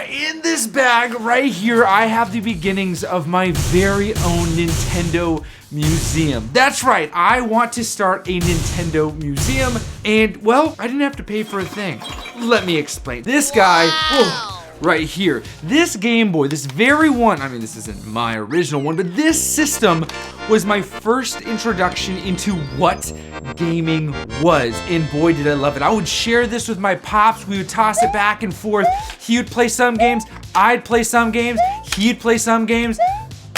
In this bag right here, I have the beginnings of my very own Nintendo museum. That's right, I want to start a Nintendo museum, and well, I didn't have to pay for a thing. Let me explain. This guy, right here, this Game Boy, this very one, I mean, this isn't my original one, but this system was my first introduction into what gaming was, and boy did I love it. I would share this with my pops, we would toss it back and forth. He would play some games, I'd play some games, he'd play some games,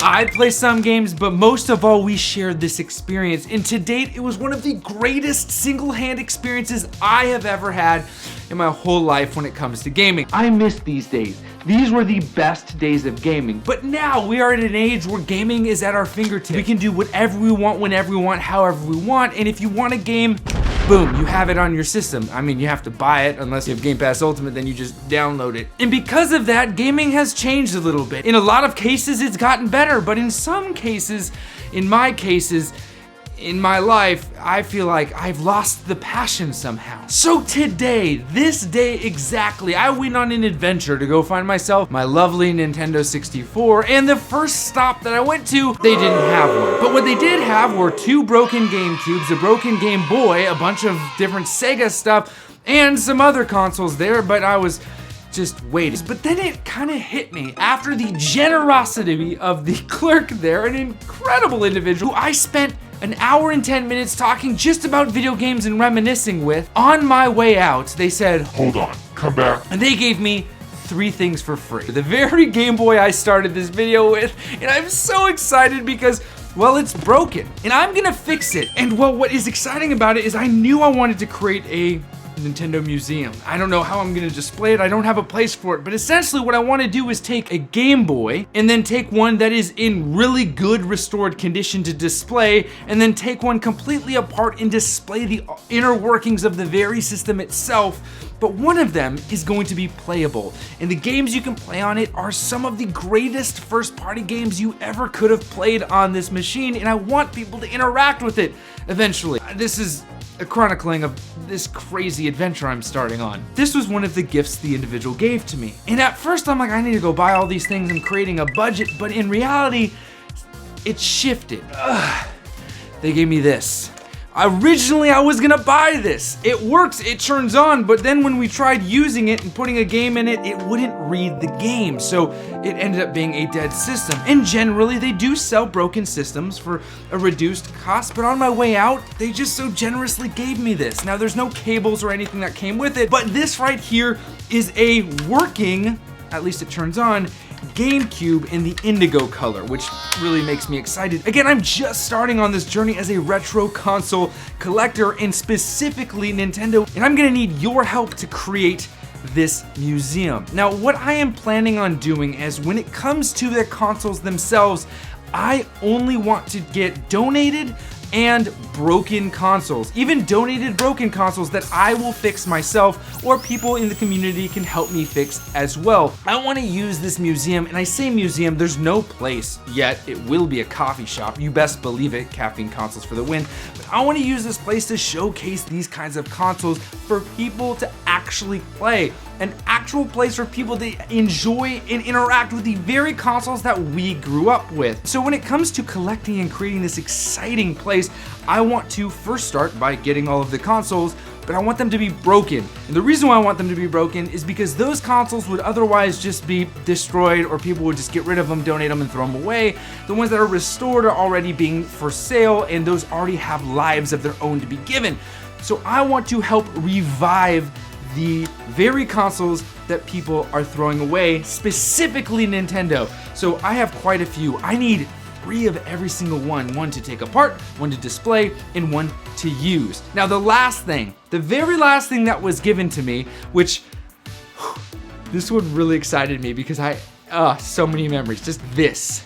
I'd play some games, but most of all, we shared this experience. And to date, it was one of the greatest single-hand experiences I have ever had in my whole life when it comes to gaming. I miss these days. These were the best days of gaming. But now we are at an age where gaming is at our fingertips. We can do whatever we want, whenever we want, however we want. And if you want a game, boom, you have it on your system. I mean, you have to buy it unless you have Game Pass Ultimate, then you just download it. And because of that, gaming has changed a little bit. In a lot of cases, it's gotten better, but in some cases, in my life, I feel like I've lost the passion somehow. So today, this day exactly, I went on an adventure to go find myself my lovely Nintendo 64, and the first stop that I went to, they didn't have one. But what they did have were 2 broken GameCubes, a broken Game Boy, a bunch of different Sega stuff, and some other consoles there, but I was just waiting. But then it kind of hit me after the generosity of the clerk there, an incredible individual who I spent an hour and 10 minutes talking just about video games and reminiscing with. On my way out, they said, "Hold on, come back." And they gave me 3 things for free. The very Game Boy I started this video with, and I'm so excited because, well, it's broken, and I'm gonna fix it. And well, what is exciting about it is I knew I wanted to create a Nintendo museum. I don't know how I'm gonna display it. I don't have a place for it, but essentially what I want to do is take a Game Boy and then take one that is in really good restored condition to display, and then take one completely apart and display the inner workings of the very system itself. But one of them is going to be playable, and the games you can play on it are some of the greatest first-party games you ever could have played on this machine, and I want people to interact with it eventually. This is a chronicling of this crazy adventure I'm starting on. This was one of the gifts the individual gave to me. And at first I'm like, I need to go buy all these things, I'm creating a budget, but in reality, it shifted. They gave me this. Originally, I was gonna buy this. It works, it turns on, but then when we tried using it and putting a game in it, it wouldn't read the game, so it ended up being a dead system. And generally, they do sell broken systems for a reduced cost, but on my way out, they just so generously gave me this. Now, there's no cables or anything that came with it, but this right here is a working, at least it turns on, GameCube in the indigo color, which really makes me excited. Again, I'm just starting on this journey as a retro console collector, and specifically Nintendo, and I'm gonna need your help to create this museum. Now, what I am planning on doing is when it comes to the consoles themselves, I only want to get donated and broken consoles, even donated broken consoles that I will fix myself or people in the community can help me fix as well. I want to use this museum, and I say museum, there's no place yet. It will be a coffee shop, you best believe it, caffeine consoles for the win. But I want to use this place to showcase these kinds of consoles for people to actually play. An actual place for people to enjoy and interact with the very consoles that we grew up with. So when it comes to collecting and creating this exciting place, I want to first start by getting all of the consoles, but I want them to be broken. And the reason why I want them to be broken is because those consoles would otherwise just be destroyed, or people would just get rid of them, donate them, and throw them away. The ones that are restored are already being for sale, and those already have lives of their own to be given. So I want to help revive the very consoles that people are throwing away, specifically Nintendo. So I have quite a few. I need 3 of every single one to take apart, 1 to display, and 1 to use. Now the last thing, the very last thing that was given to me, which this one really excited me because so many memories, just this.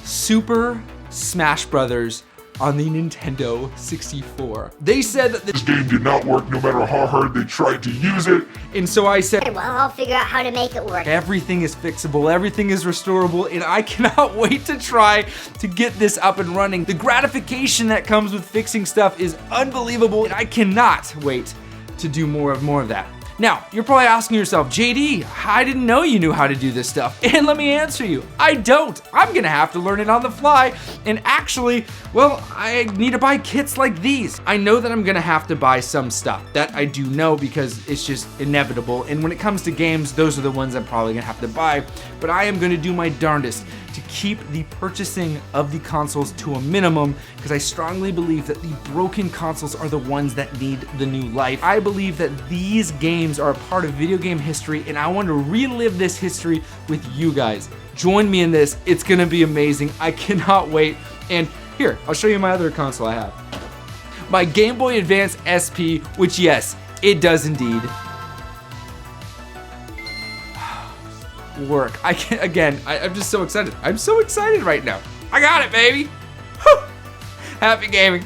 Super Smash Brothers on the Nintendo 64. They said that this game did not work no matter how hard they tried to use it. And so I said, well, I'll figure out how to make it work. Everything is fixable, everything is restorable, and I cannot wait to try to get this up and running. The gratification that comes with fixing stuff is unbelievable, and I cannot wait to do more of that. Now, you're probably asking yourself, JD, I didn't know you knew how to do this stuff. And let me answer you, I don't. I'm gonna have to learn it on the fly. And actually, well, I need to buy kits like these. I know that I'm gonna have to buy some stuff. That I do know because it's just inevitable. And when it comes to games, those are the ones I'm probably gonna have to buy. But I am gonna do my darndest to keep the purchasing of the consoles to a minimum, because I strongly believe that the broken consoles are the ones that need the new life. I believe that these games are a part of video game history, and I want to relive this history with you guys. Join me in this. It's gonna be amazing. I cannot wait. And here, I'll show you my other console I have. My Game Boy Advance SP, which yes, it does indeed work. I can't, again, I'm just so excited. I'm so excited right now. I got it, baby. Happy gaming.